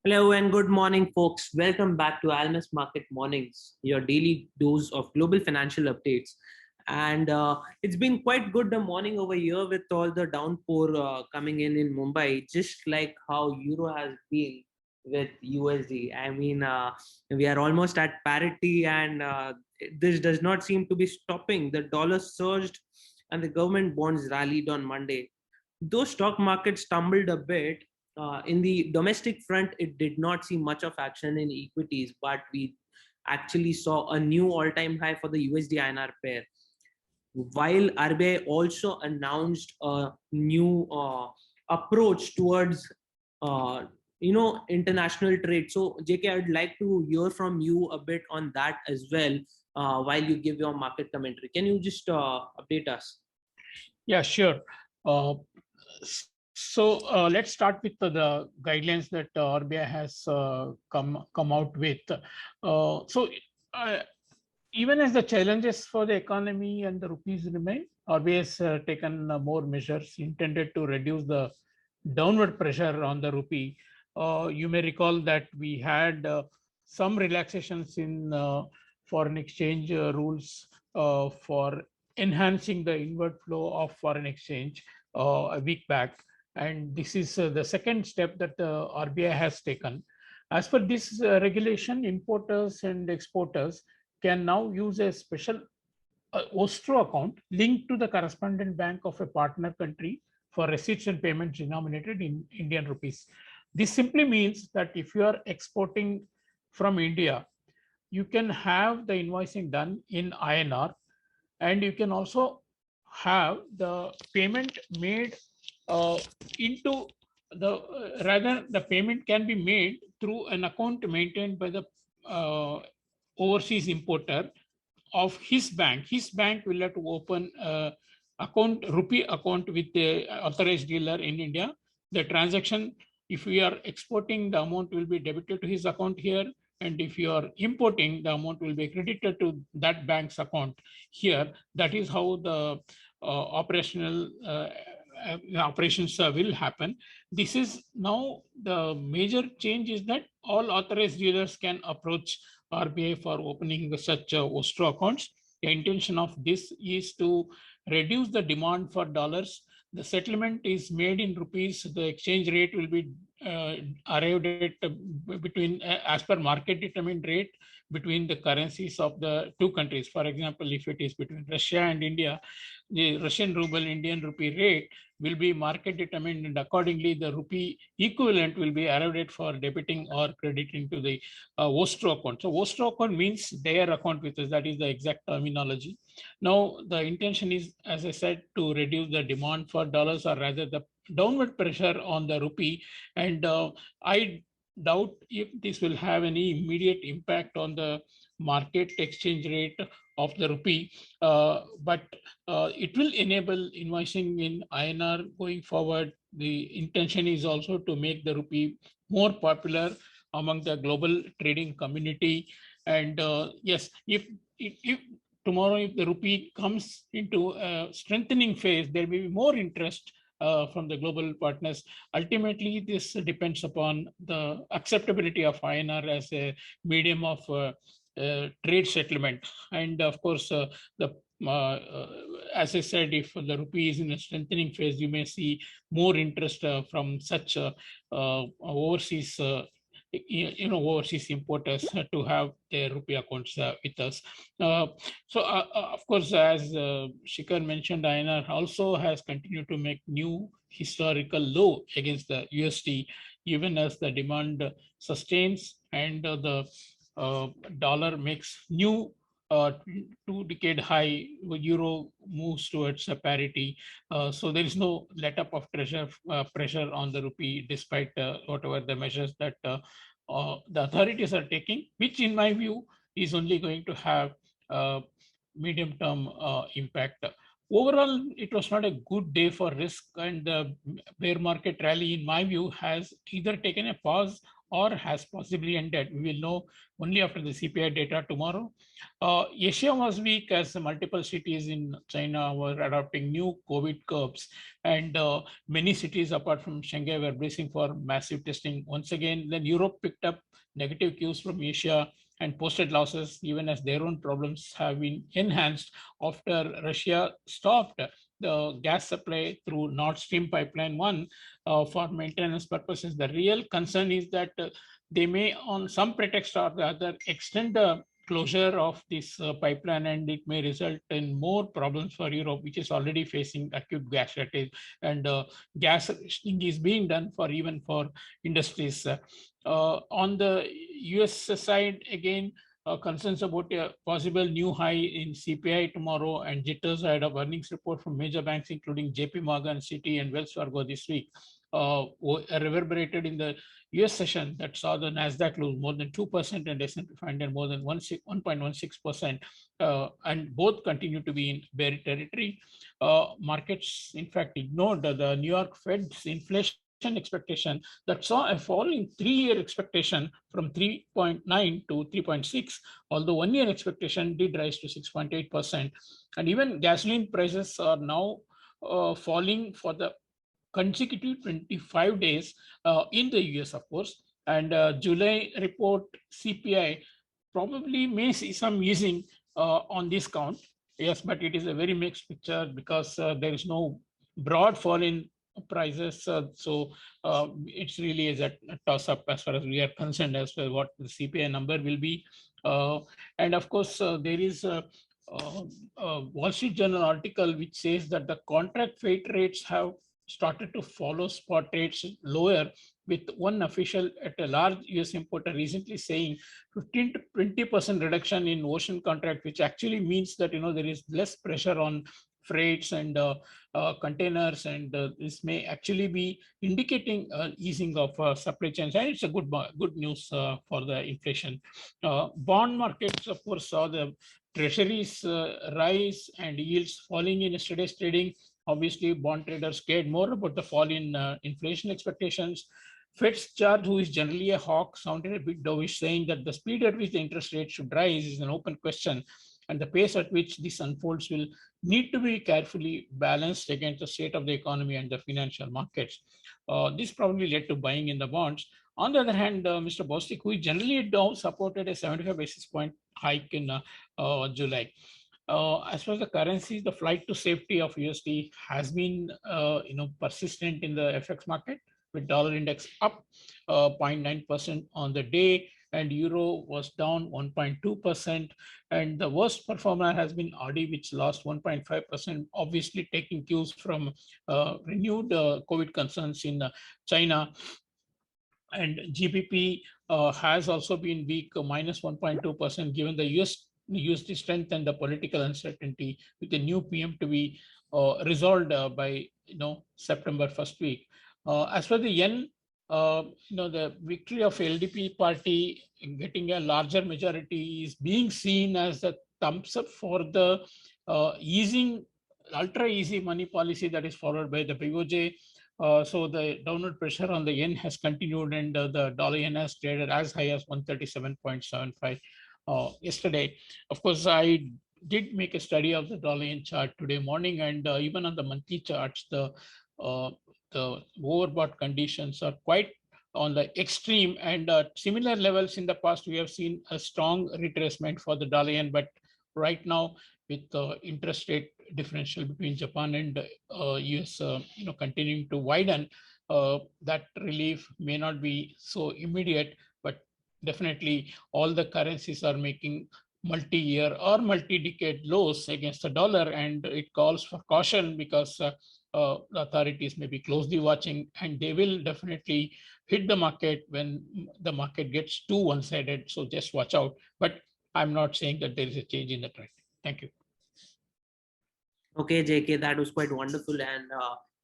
Hello and good morning, folks. Welcome back to Almus Market Mornings, your daily dose of global financial updates. And it's been quite good the morning over here with all the downpour coming in Mumbai, just like how Euro has been with USD. I mean, we are almost at parity, and this does not seem to be stopping. The dollar surged, and the government bonds rallied on Monday. Though stock markets stumbled a bit, in the domestic front, it did not see much of action in equities, but we actually saw a new all-time high for the USD INR pair. While RBI also announced a new approach towards, uh, international trade. So, JK, I'd like to hear from you a bit on that as well. While you give your market commentary, can you just update us? Yeah, sure. Uh, let's start with the guidelines that RBI has come out with. Uh, Even as the challenges for the economy and the rupees remain, RBI has taken more measures intended to reduce the downward pressure on the rupee. You may recall that we had some relaxations in foreign exchange rules for enhancing the inward flow of foreign exchange a week back. And this is the second step that the RBI has taken. As per this regulation, importers and exporters can now use a special Ostro account linked to the correspondent bank of a partner country for receipts and payments denominated in Indian rupees. This simply means that if you are exporting from India, you can have the invoicing done in INR, and you can also have the payment made uh, into rather the payment can be made through an account maintained by the overseas importer of his bank. His bank will have to open account, rupee account with the authorized dealer in India. The transaction, if we are exporting, the amount will be debited to his account here. And if you are importing, the amount will be credited to that bank's account here. That is how the operational operations will happen. This is now the major change is that all authorized dealers can approach RBI for opening such Ostro accounts. The intention of this is to reduce the demand for dollars. The settlement is made in rupees. The exchange rate will be arrived at between, as per market determined rate between the currencies of the two countries. For example, if it is between Russia and India, the Russian ruble Indian rupee rate will be market determined, and accordingly the rupee equivalent will be arrived at for debiting or crediting to the Ostro account. So Ostro account means their account with us. That is the exact terminology. Now the intention is, as I said, to reduce the demand for dollars, or rather the downward pressure on the rupee. And I doubt if this will have any immediate impact on the market exchange rate of the rupee, but it will enable invoicing in INR going forward. The intention is also to make the rupee more popular among the global trading community. And yes, if tomorrow if the rupee comes into a strengthening phase, there may be more interest from the global partners. Ultimately, this depends upon the acceptability of INR as a medium of trade settlement. And of course, the as I said, if the rupee is in a strengthening phase, you may see more interest from such overseas overseas importers to have their rupee accounts with us. Of course, as Shikhar mentioned, INR also has continued to make new historical low against the USD, even as the demand sustains and the dollar makes new two-decade high. Euro moves towards a parity. So there is no let-up of pressure on the rupee, despite whatever the measures that the authorities are taking, which in my view is only going to have medium-term impact. Overall, it was not a good day for risk, and the bear market rally, in my view, has either taken a pause or has possibly ended. We will know only after the CPI data tomorrow. Asia was weak as multiple cities in China were adopting new COVID curbs, and many cities apart from Shanghai were bracing for massive testing once again. Then Europe picked up negative cues from Asia and posted losses, even as their own problems have been enhanced after Russia stopped the gas supply through Nord Stream pipeline 1 for maintenance purposes. The real concern is that they may, on some pretext or the other, extend the closure of this pipeline, and it may result in more problems for Europe, which is already facing acute gas shortage, and gas rationing is being done for even for industries. On the US side, again, concerns about a possible new high in CPI tomorrow and jitters ahead of earnings report from major banks, including JP Morgan, Citi, and Wells Fargo this week, reverberated in the US session that saw the Nasdaq lose more than 2% and S&P 500 more than 1.16%, and both continue to be in bear territory. Markets, in fact, ignored the New York Fed's inflation expectation that saw a fall in 3-year expectation from 3.9 to 3.6, although 1-year expectation did rise to 6.8%. And even gasoline prices are now falling for the consecutive 25 days in the US, of course. And July report CPI probably may see some easing on this count. Yes, but it is a very mixed picture because there is no broad fall in prices. So it's really is a toss up as far as we are concerned as to what the CPI number will be. And of course, there is a Wall Street Journal article which says that the contract freight rates have started to follow spot rates lower, with one official at a large US importer recently saying 15 to 20% reduction in ocean contract, which actually means that there is less pressure on freights and containers, and this may actually be indicating easing of supply chains, and it's a good news for the inflation. Bond markets, of course, saw the treasuries rise and yields falling in yesterday's trading. Obviously, bond traders cared more about the fall in inflation expectations. Fed's charge, who is generally a hawk, sounded a bit dovish, saying that the speed at which the interest rate should rise is an open question, and the pace at which this unfolds will need to be carefully balanced against the state of the economy and the financial markets. This probably led to buying in the bonds. On the other hand, Mr. Bostic, who generally Dow supported a 75 basis point hike in July. As far as the currencies, the flight to safety of USD has been, persistent in the FX market, with dollar index up 0.9% on the day, and euro was down 1.2%. And the worst performer has been RD, which lost 1.5%, obviously taking cues from renewed COVID concerns in China. And GBP has also been weak, minus 1.2%, given the USD strength and the political uncertainty, with the new PM to be resolved by September first week. As for the yen, the victory of LDP party in getting a larger majority is being seen as a thumbs up for the easing, ultra easy money policy that is followed by the BOJ. So the downward pressure on the yen has continued, and the dollar yen has traded as high as 137.75 yesterday. Of course, I did make a study of the dollar yen chart today morning, and even on the monthly charts, the overbought conditions are quite on the extreme, and similar levels in the past we have seen a strong retracement for the dollar yen, but right now with the interest rate differential between Japan and US continuing to widen, that relief may not be so immediate, but definitely all the currencies are making multi-year or multi-decade lows against the dollar, and it calls for caution because the authorities may be closely watching, and they will definitely hit the market when the market gets too one-sided. So just watch out. But I'm not saying that there is a change in the trend. Thank you. Okay, JK, that was quite wonderful. And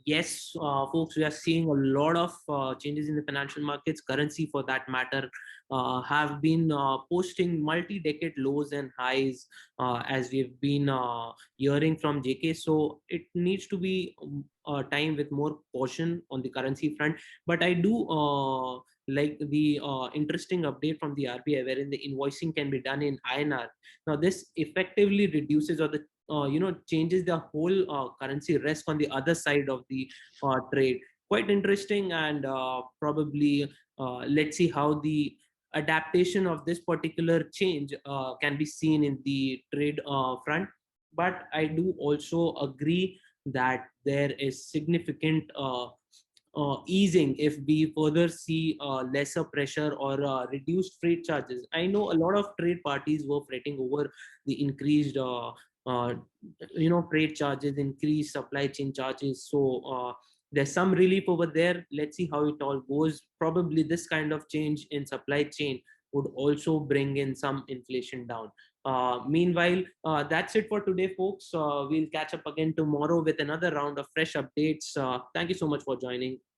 yes, folks, we are seeing a lot of changes in the financial markets. Currency, for that matter, have been posting multi-decade lows and highs, as we've been hearing from JK. So it needs to be a time with more caution on the currency front. But I do like the interesting update from the RBI, wherein the invoicing can be done in INR. Now, this effectively reduces or the changes the whole currency risk on the other side of the trade. Quite interesting, and probably let's see how the adaptation of this particular change can be seen in the trade front. But I do also agree that there is significant easing if we further see lesser pressure or reduced freight charges. I know a lot of trade parties were fretting over the increased uh, freight charges, increased supply chain charges. So there's some relief over there. Let's see how it all goes. Probably this kind of change in supply chain would also bring in some inflation down. Meanwhile, that's it for today, folks. We'll catch up again tomorrow with another round of fresh updates. Thank you so much for joining.